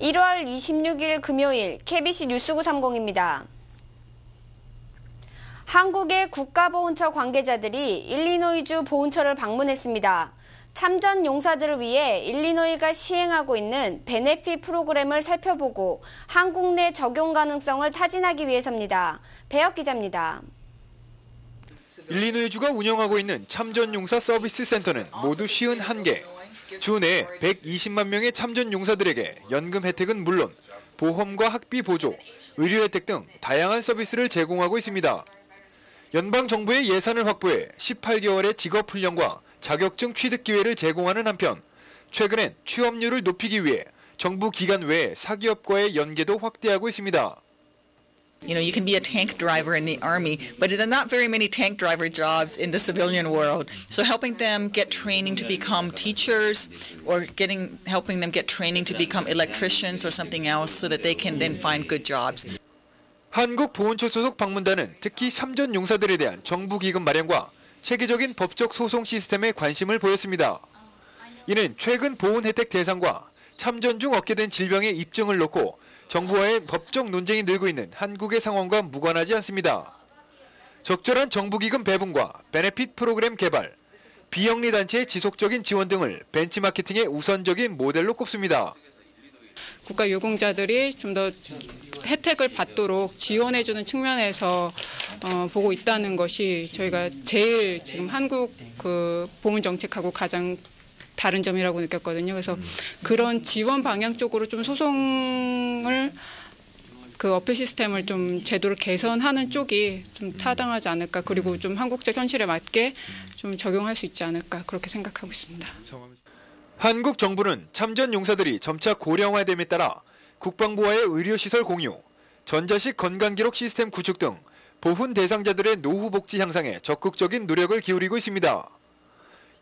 1월 26일 금요일 KBC 뉴스 930입니다. 한국의 국가보훈처 관계자들이 일리노이주 보훈처를 방문했습니다. 참전 용사들을 위해 일리노이가 시행하고 있는 베네핏 프로그램을 살펴보고 한국 내 적용 가능성을 타진하기 위해서입니다. 배혁 기자입니다. 일리노이주가 운영하고 있는 참전용사 서비스 센터는 모두 51개. 주 내 120만 명의 참전 용사들에게 연금 혜택은 물론 보험과 학비 보조, 의료 혜택 등 다양한 서비스를 제공하고 있습니다. 연방정부의 예산을 확보해 18개월의 직업훈련과 자격증 취득 기회를 제공하는 한편 최근엔 취업률을 높이기 위해 정부 기관 외 사기업과의 연계도 확대하고 있습니다. You can be a tank driver in the Army, but there are not very many tank driver jobs in the civilian world. So helping them get training to become teachers or helping them get training to become electricians or something else so that they can then find good jobs. 한국보훈처 소속 방문단은 특히 참전 용사들에 대한 정부 기금 마련과 체계적인 법적 소송 시스템에 관심을 보였습니다. 이는 최근 보훈 혜택 대상과 참전 중 얻게 된 질병의 입증을 놓고 정부와의 법적 논쟁이 늘고 있는 한국의 상황과 무관하지 않습니다. 적절한 정부기금 배분과 베네핏 프로그램 개발, 비영리 단체의 지속적인 지원 등을 벤치마케팅의 우선적인 모델로 꼽습니다. 국가유공자들이 좀 더 혜택을 받도록 지원해주는 측면에서 보고 있다는 것이 저희가 제일 지금 한국 보훈 정책하고 가장 다른 점이라고 느꼈거든요. 그래서 그런 지원 방향 쪽으로 좀 소송을 어필 시스템을 좀 제도를 개선하는 쪽이 좀 타당하지 않을까. 그리고 좀 한국적 현실에 맞게 좀 적용할 수 있지 않을까. 그렇게 생각하고 있습니다. 한국 정부는 참전 용사들이 점차 고령화됨에 따라 국방부와의 의료시설 공유, 전자식 건강기록 시스템 구축 등 보훈 대상자들의 노후 복지 향상에 적극적인 노력을 기울이고 있습니다.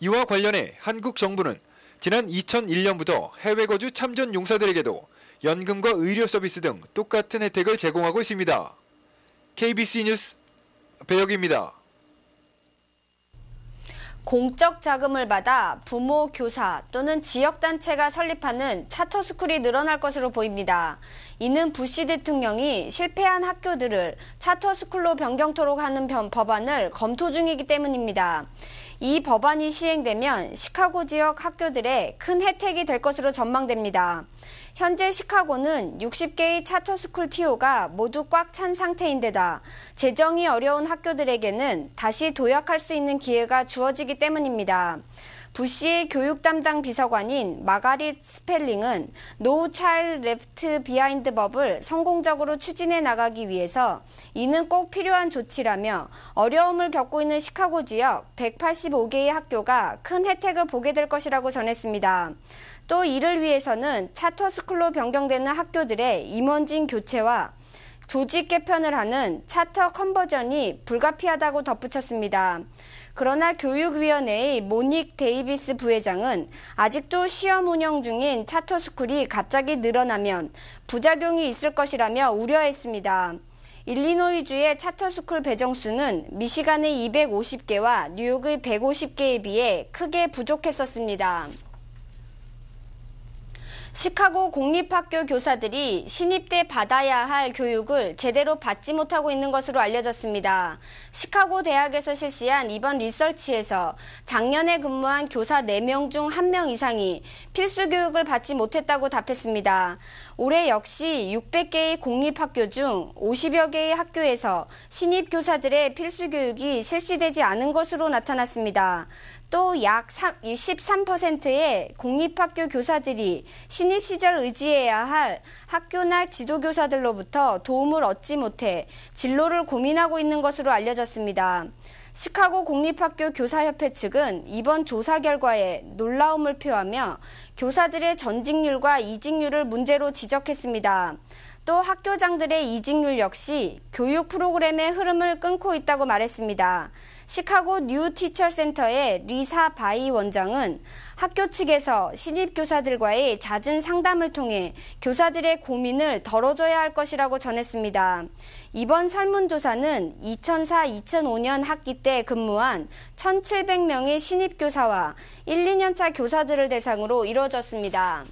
이와 관련해 한국 정부는 지난 2001년부터 해외 거주 참전 용사들에게도 연금과 의료 서비스 등 똑같은 혜택을 제공하고 있습니다. KBC 뉴스 배혁입니다. 공적 자금을 받아 부모, 교사 또는 지역단체가 설립하는 차터스쿨이 늘어날 것으로 보입니다. 이는 부시 대통령이 실패한 학교들을 차터스쿨로 변경토록 하는 법안을 검토 중이기 때문입니다. 이 법안이 시행되면 시카고 지역 학교들에 큰 혜택이 될 것으로 전망됩니다. 현재 시카고는 60개의 차터스쿨 TO가 모두 꽉 찬 상태인데다 재정이 어려운 학교들에게는 다시 도약할 수 있는 기회가 주어지기 때문입니다. 부시의 교육 담당 비서관인 마가릿 스펠링은 No Child Left Behind 법을 성공적으로 추진해 나가기 위해서 이는 꼭 필요한 조치라며 어려움을 겪고 있는 시카고 지역 185개의 학교가 큰 혜택을 보게 될 것이라고 전했습니다. 또 이를 위해서는 차터스쿨로 변경되는 학교들의 임원진 교체와 조직 개편을 하는 차터 컨버전이 불가피하다고 덧붙였습니다. 그러나 교육위원회의 모닉 데이비스 부회장은 아직도 시험 운영 중인 차터스쿨이 갑자기 늘어나면 부작용이 있을 것이라며 우려했습니다. 일리노이주의 차터스쿨 배정수는 미시간의 250개와 뉴욕의 150개에 비해 크게 부족했었습니다. 시카고 공립학교 교사들이 신입 때 받아야 할 교육을 제대로 받지 못하고 있는 것으로 알려졌습니다. 시카고 대학에서 실시한 이번 리서치에서 작년에 근무한 교사 4명 중 1명 이상이 필수 교육을 받지 못했다고 답했습니다. 올해 역시 600개의 공립학교 중 50여 개의 학교에서 신입 교사들의 필수 교육이 실시되지 않은 것으로 나타났습니다. 또 약 13%의 공립학교 교사들이 신입 시절 의지해야 할 학교나 지도교사들로부터 도움을 얻지 못해 진로를 고민하고 있는 것으로 알려졌습니다. 시카고 공립학교 교사협회 측은 이번 조사 결과에 놀라움을 표하며 교사들의 전직률과 이직률을 문제로 지적했습니다. 또 학교장들의 이직률 역시 교육 프로그램의 흐름을 끊고 있다고 말했습니다. 시카고 뉴 티처 센터의 리사 바이 원장은 학교 측에서 신입 교사들과의 잦은 상담을 통해 교사들의 고민을 덜어줘야 할 것이라고 전했습니다. 이번 설문조사는 2004-2005년 학기 때 근무한 1,700명의 신입 교사와 1, 2년차 교사들을 대상으로 이루어졌습니다.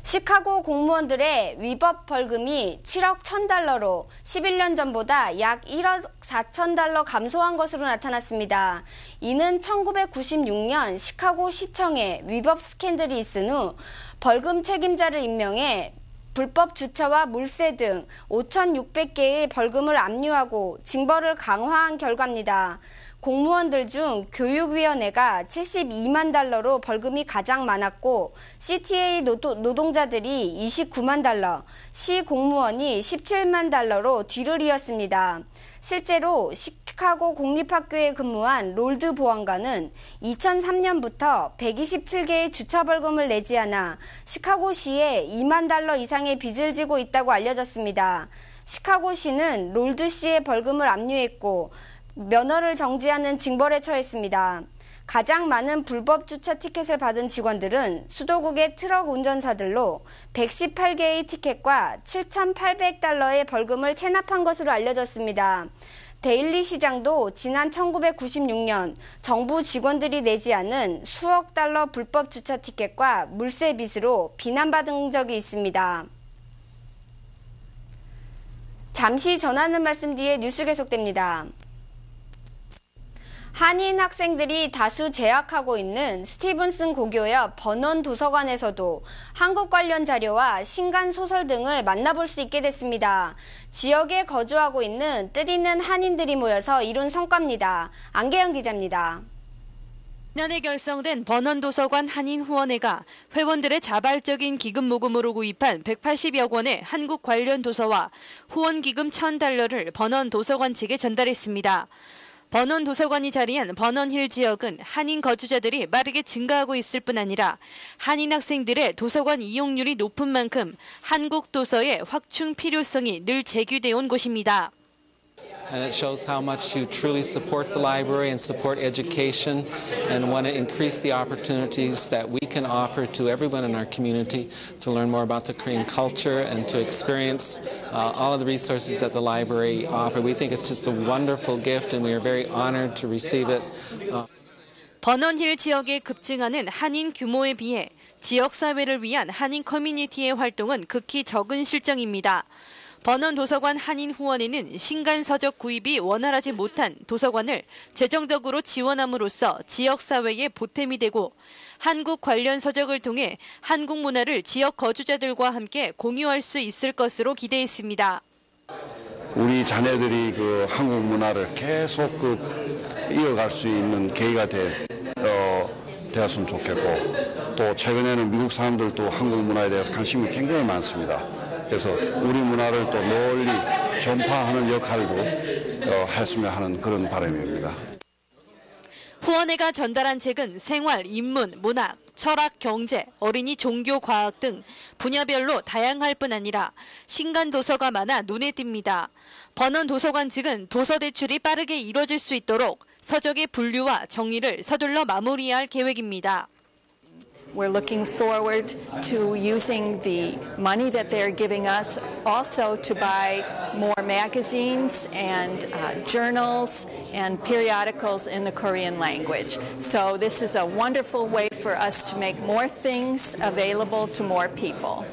시카고 공무원들의 위법 벌금이 7억 1,000달러로 11년 전보다 약 1억 4천 달러 감소한 것으로 나타났습니다. 이는 1996년 시카고 시청에 위법 스캔들이 있은 후 벌금 책임자를 임명해 불법 주차와 물세 등 5,600개의 벌금을 압류하고 징벌을 강화한 결과입니다. 공무원들 중 교육위원회가 72만 달러로 벌금이 가장 많았고 CTA 노동자들이 29만 달러, 시 공무원이 17만 달러로 뒤를 이었습니다. 실제로 시카고 공립학교에 근무한 롤드 보안관은 2003년부터 127개의 주차 벌금을 내지 않아 시카고시에 2만 달러 이상의 빚을 지고 있다고 알려졌습니다. 시카고시는 롤드 씨의 벌금을 압류했고 면허를 정지하는 징벌에 처했습니다. 가장 많은 불법 주차 티켓을 받은 직원들은 수도국의 트럭 운전사들로 118개의 티켓과 7,800달러의 벌금을 체납한 것으로 알려졌습니다. 데일리 시장도 지난 1996년 정부 직원들이 내지 않은 수억 달러 불법 주차 티켓과 물세 빚으로 비난받은 적이 있습니다. 잠시 전하는 말씀 뒤에 뉴스 계속됩니다. 한인 학생들이 다수 재학하고 있는 스티븐슨 고교옆 버넌 도서관에서도 한국 관련 자료와 신간 소설 등을 만나볼 수 있게 됐습니다. 지역에 거주하고 있는 뜻있는 한인들이 모여서 이룬 성과입니다. 안계영 기자입니다. 지난해 결성된 버넌 도서관 한인 후원회가 회원들의 자발적인 기금 모금으로 구입한 180여 권의 한국 관련 도서와 후원 기금 1,000달러를 버넌 도서관 측에 전달했습니다. 버넌 도서관이 자리한 버넌힐 지역은 한인 거주자들이 빠르게 증가하고 있을 뿐 아니라 한인 학생들의 도서관 이용률이 높은 만큼 한국 도서의 확충 필요성이 늘 제기돼 온 곳입니다. And it shows how much you truly support the library and support education and want to increase the opportunities that we can offer to everyone in our community to learn more about the Korean culture and to experience all of the resources that the library offer. We think it's just a wonderful gift and we are very honored to receive it. 버넌힐 지역에 급증하는 한인 규모에 비해 지역사회를 위한 한인 커뮤니티의 활동은 극히 적은 실정입니다. 버넌 도서관 한인 후원회는 신간 서적 구입이 원활하지 못한 도서관을 재정적으로 지원함으로써 지역사회에 보탬이 되고 한국 관련 서적을 통해 한국 문화를 지역 거주자들과 함께 공유할 수 있을 것으로 기대했습니다. 우리 자녀들이 그 한국 문화를 계속 이어갈 수 있는 계기가 되었으면 좋겠고 또 최근에는 미국 사람들도 한국 문화에 대해서 관심이 굉장히 많습니다. 그래서 우리 문화를 또 널리 전파하는 역할도 했으면 하는 그런 바람입니다. 후원회가 전달한 책은 생활, 인문, 문학, 철학, 경제, 어린이, 종교, 과학 등 분야별로 다양할 뿐 아니라 신간 도서가 많아 눈에 띕니다. 버넌 도서관 측은 도서 대출이 빠르게 이뤄질 수 있도록 서적의 분류와 정리를 서둘러 마무리할 계획입니다. We're looking forward to using the money that they're giving us also to buy more magazines and journals and periodicals in the Korean language. So this is a wonderful way for us to make more things available to more people.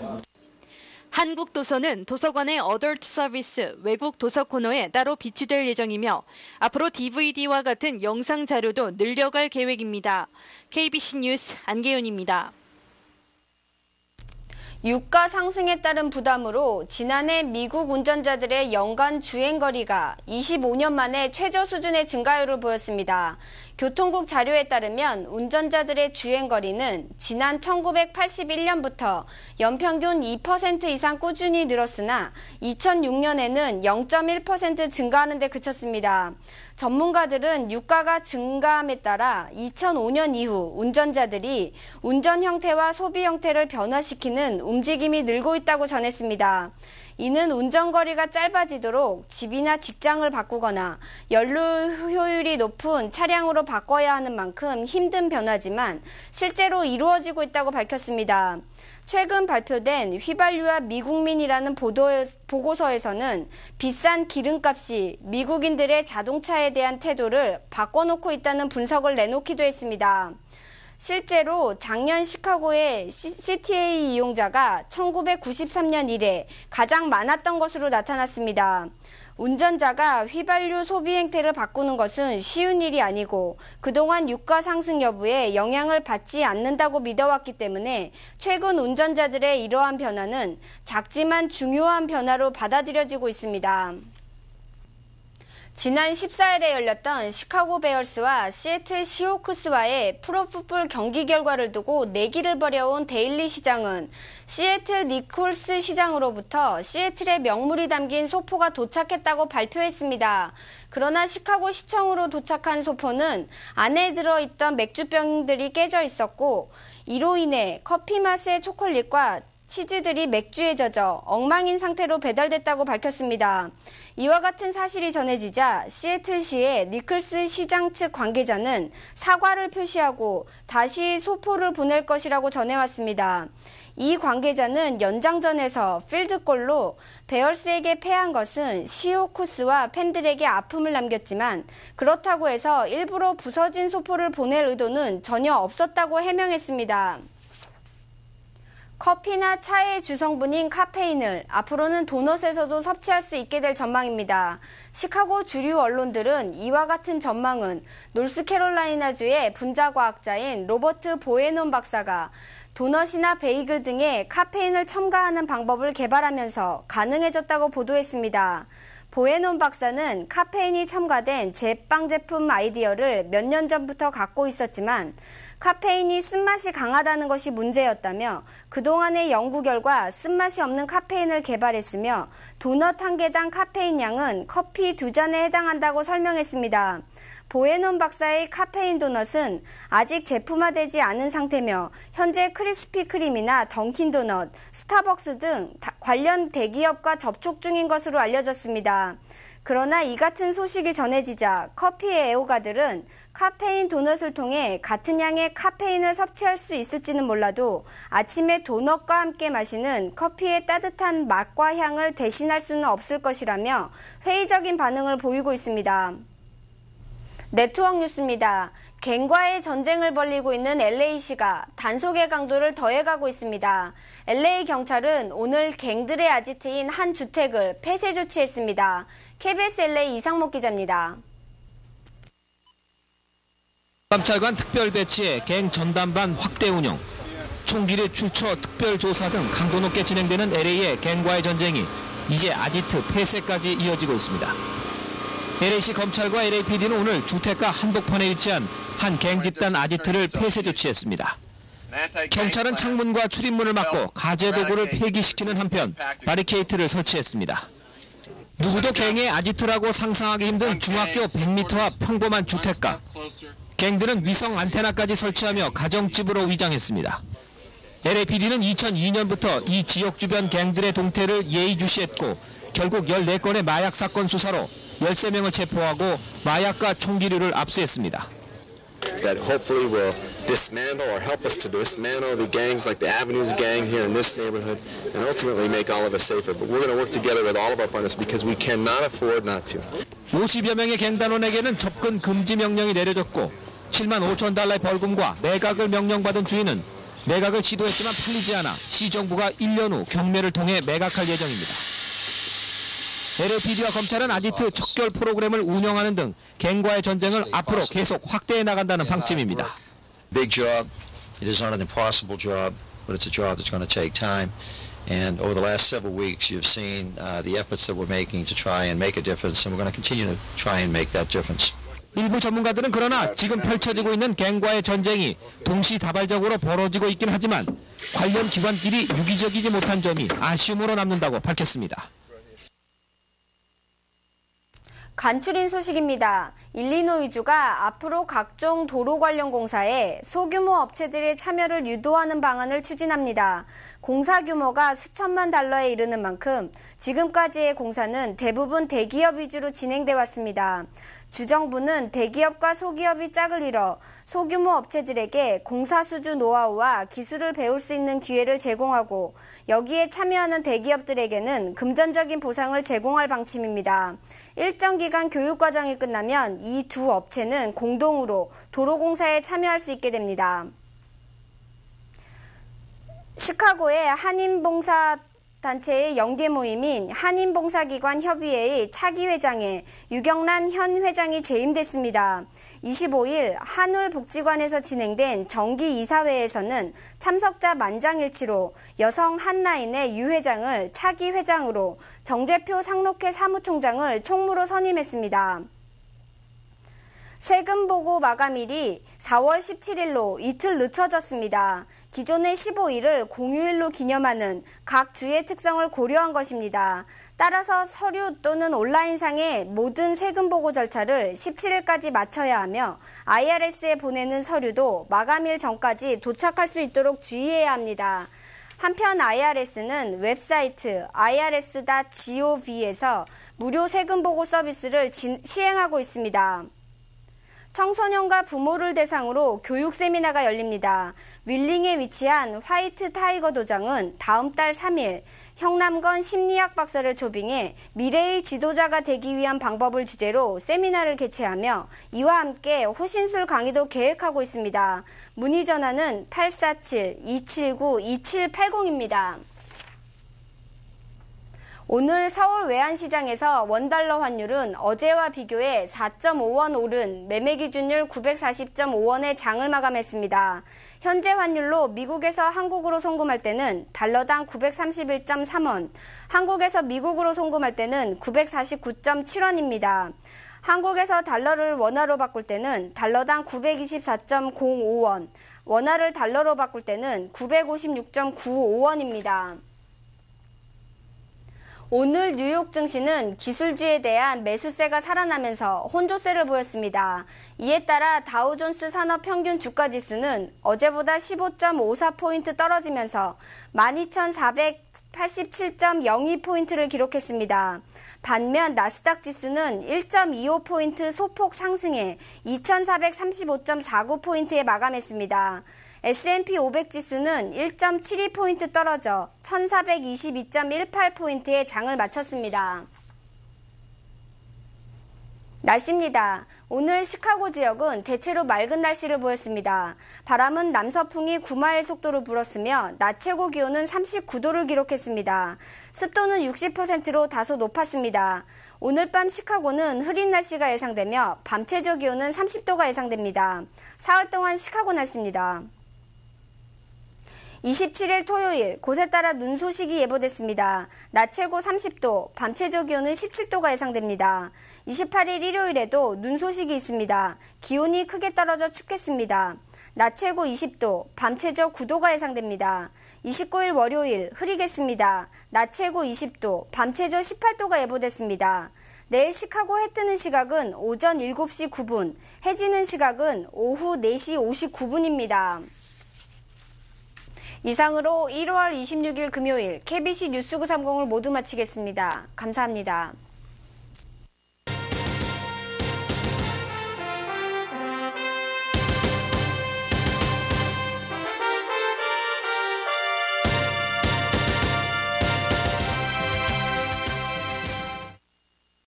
한국 도서는 도서관의 어덜트 서비스 외국 도서 코너에 따로 비치될 예정이며 앞으로 DVD와 같은 영상 자료도 늘려갈 계획입니다. KBC 뉴스 안계윤입니다. 유가 상승에 따른 부담으로 지난해 미국 운전자들의 연간 주행거리가 25년 만에 최저 수준의 증가율을 보였습니다. 교통국 자료에 따르면 운전자들의 주행거리는 지난 1981년부터 연평균 2% 이상 꾸준히 늘었으나 2006년에는 0.1% 증가하는 데 그쳤습니다. 전문가들은 유가가 증가함에 따라 2005년 이후 운전자들이 운전 형태와 소비 형태를 변화시키는 움직임이 늘고 있다고 전했습니다. 이는 운전거리가 짧아지도록 집이나 직장을 바꾸거나 연료 효율이 높은 차량으로 바꿔야 하는 만큼 힘든 변화지만 실제로 이루어지고 있다고 밝혔습니다. 최근 발표된 휘발유와 미국민이라는 보고서에서는 비싼 기름값이 미국인들의 자동차에 대한 태도를 바꿔놓고 있다는 분석을 내놓기도 했습니다. 실제로 작년 시카고의 CTA 이용자가 1993년 이래 가장 많았던 것으로 나타났습니다. 운전자가 휘발유 소비 행태를 바꾸는 것은 쉬운 일이 아니고 그동안 유가 상승 여부에 영향을 받지 않는다고 믿어왔기 때문에 최근 운전자들의 이러한 변화는 작지만 중요한 변화로 받아들여지고 있습니다. 지난 14일에 열렸던 시카고 베어스와 시애틀 시호크스와의 프로풋볼 경기 결과를 두고 내기를 벌여온 데일리 시장은 시애틀 니콜스 시장으로부터 시애틀의 명물이 담긴 소포가 도착했다고 발표했습니다. 그러나 시카고 시청으로 도착한 소포는 안에 들어있던 맥주병들이 깨져 있었고 이로 인해 커피 맛의 초콜릿과 치즈들이 맥주에 젖어 엉망인 상태로 배달됐다고 밝혔습니다. 이와 같은 사실이 전해지자 시애틀시의 니클스 시장 측 관계자는 사과를 표시하고 다시 소포를 보낼 것이라고 전해왔습니다. 이 관계자는 연장전에서 필드골로 베어스에게 패한 것은 시호쿠스와 팬들에게 아픔을 남겼지만 그렇다고 해서 일부러 부서진 소포를 보낼 의도는 전혀 없었다고 해명했습니다. 커피나 차의 주성분인 카페인을 앞으로는 도넛에서도 섭취할 수 있게 될 전망입니다. 시카고 주류 언론들은 이와 같은 전망은 노스캐롤라이나주의 분자과학자인 로버트 보에논 박사가 도넛이나 베이글 등에 카페인을 첨가하는 방법을 개발하면서 가능해졌다고 보도했습니다. 보에논 박사는 카페인이 첨가된 제빵 제품 아이디어를 몇 년 전부터 갖고 있었지만 카페인이 쓴맛이 강하다는 것이 문제였다며 그동안의 연구 결과 쓴맛이 없는 카페인을 개발했으며 도넛 한 개당 카페인 양은 커피 2잔에 해당한다고 설명했습니다. 보에논 박사의 카페인 도넛은 아직 제품화되지 않은 상태며 현재 크리스피 크림이나 던킨 도넛, 스타벅스 등 관련 대기업과 접촉 중인 것으로 알려졌습니다. 그러나 이 같은 소식이 전해지자 커피의 애호가들은 카페인 도넛을 통해 같은 양의 카페인을 섭취할 수 있을지는 몰라도 아침에 도넛과 함께 마시는 커피의 따뜻한 맛과 향을 대신할 수는 없을 것이라며 회의적인 반응을 보이고 있습니다. 네트워크 뉴스입니다. 갱과의 전쟁을 벌이고 있는 LA시가 단속의 강도를 더해가고 있습니다. LA 경찰은 오늘 갱들의 아지트인 한 주택을 폐쇄 조치했습니다. KBS LA 이상목 기자입니다. 감찰관 특별 배치에 갱 전담반 확대 운영, 총기류 출처 특별 조사 등 강도 높게 진행되는 LA의 갱과의 전쟁이 이제 아지트 폐쇄까지 이어지고 있습니다. LA시 검찰과 LAPD는 오늘 주택가 한복판에 위치한 한 갱 집단 아지트를 폐쇄 조치했습니다. 경찰은 창문과 출입문을 막고 가재도구를 폐기시키는 한편 바리케이트를 설치했습니다. 누구도 갱의 아지트라고 상상하기 힘든 중학교 100m 앞 평범한 주택가. 갱들은 위성 안테나까지 설치하며 가정집으로 위장했습니다. LAPD는 2002년부터 이 지역 주변 갱들의 동태를 예의주시했고 결국 14건의 마약 사건 수사로 13명을 체포하고 마약과 총기류를 압수했습니다. That hopefully will dismantle or help us to dismantle the gangs like the Avenues gang here in this neighborhood and ultimately make all of us safer. But we're going to work together with all of our partners because we cannot afford not to. 50여 명의 갱단원에게는 접근 금지 명령이 내려졌고 7만 5천 달러의 벌금과 매각을 명령받은 주인은 매각을 시도했지만 팔리지 않아 시정부가 1년 후 경매를 통해 매각할 예정입니다. LAPD와 검찰은 아지트 척결 프로그램을 운영하는 등 갱과의 전쟁을 앞으로 계속 확대해 나간다는 방침입니다. Big job. It is not an impossible job, but it's a job that's going to take time. And over the last several weeks, you've seen the efforts that we're making to try and make a difference, and we're going to continue to try and make that difference. 일부 전문가들은 그러나 지금 펼쳐지고 있는 갱과의 전쟁이 동시다발적으로 벌어지고 있긴 하지만 관련 기관끼리 유기적이지 못한 점이 아쉬움으로 남는다고 밝혔습니다. 간추린 소식입니다. 일리노이주가 앞으로 각종 도로 관련 공사에 소규모 업체들의 참여를 유도하는 방안을 추진합니다. 공사 규모가 수천만 달러에 이르는 만큼 지금까지의 공사는 대부분 대기업 위주로 진행돼 왔습니다. 주정부는 대기업과 소기업이 짝을 이뤄 소규모 업체들에게 공사 수주 노하우와 기술을 배울 수 있는 기회를 제공하고 여기에 참여하는 대기업들에게는 금전적인 보상을 제공할 방침입니다. 일정 기간 교육 과정이 끝나면 이 두 업체는 공동으로 도로 공사에 참여할 수 있게 됩니다. 시카고의 한인봉사단체의 연계 모임인 한인봉사기관협의회의 차기 회장에 유경란 현 회장이 재임됐습니다. 25일 한울복지관에서 진행된 정기 이사회에서는 참석자 만장일치로 여성 한라인의 유 회장을 차기 회장으로 정재표 상록회 사무총장을 총무로 선임했습니다. 세금 보고 마감일이 4월 17일로 이틀 늦춰졌습니다. 기존의 15일을 공휴일로 기념하는 각 주의 특성을 고려한 것입니다. 따라서 서류 또는 온라인상의 모든 세금 보고 절차를 17일까지 마쳐야 하며 IRS에 보내는 서류도 마감일 전까지 도착할 수 있도록 주의해야 합니다. 한편 IRS는 웹사이트 irs.gov에서 무료 세금 보고 서비스를 시행하고 있습니다. 청소년과 부모를 대상으로 교육 세미나가 열립니다. 윌링에 위치한 화이트 타이거 도장은 다음 달 3일 형남건 심리학 박사를 초빙해 미래의 지도자가 되기 위한 방법을 주제로 세미나를 개최하며 이와 함께 호신술 강의도 계획하고 있습니다. 문의 전화는 847-279-2780입니다. 오늘 서울 외환시장에서 원달러 환율은 어제와 비교해 4.5원 오른 매매 기준율 940.5원에 장을 마감했습니다. 현재 환율로 미국에서 한국으로 송금할 때는 달러당 931.3원, 한국에서 미국으로 송금할 때는 949.7원입니다. 한국에서 달러를 원화로 바꿀 때는 달러당 924.05원, 원화를 달러로 바꿀 때는 956.95원입니다. 오늘 뉴욕 증시는 기술주에 대한 매수세가 살아나면서 혼조세를 보였습니다. 이에 따라 다우존스 산업 평균 주가 지수는 어제보다 15.54포인트 떨어지면서 12,487.02포인트를 기록했습니다. 반면 나스닥 지수는 1.25포인트 소폭 상승해 2,435.49포인트에 마감했습니다. S&P 500 지수는 1.72포인트 떨어져 1,422.18포인트에 장을 마쳤습니다. 날씨입니다. 오늘 시카고 지역은 대체로 맑은 날씨를 보였습니다. 바람은 남서풍이 9마일 속도로 불었으며 낮 최고 기온은 39도를 기록했습니다. 습도는 60%로 다소 높았습니다. 오늘 밤 시카고는 흐린 날씨가 예상되며 밤 최저 기온은 30도가 예상됩니다. 사흘 동안 시카고 날씨입니다. 27일 토요일 곳에 따라 눈 소식이 예보됐습니다. 낮 최고 30도, 밤 최저 기온은 17도가 예상됩니다. 28일 일요일에도 눈 소식이 있습니다. 기온이 크게 떨어져 춥겠습니다. 낮 최고 20도, 밤 최저 9도가 예상됩니다. 29일 월요일 흐리겠습니다. 낮 최고 20도, 밤 최저 18도가 예보됐습니다. 내일 시카고 해 뜨는 시각은 오전 7시 9분, 해 지는 시각은 오후 4시 59분입니다. 이상으로 1월 26일 금요일 KBC 뉴스 930을 모두 마치겠습니다. 감사합니다.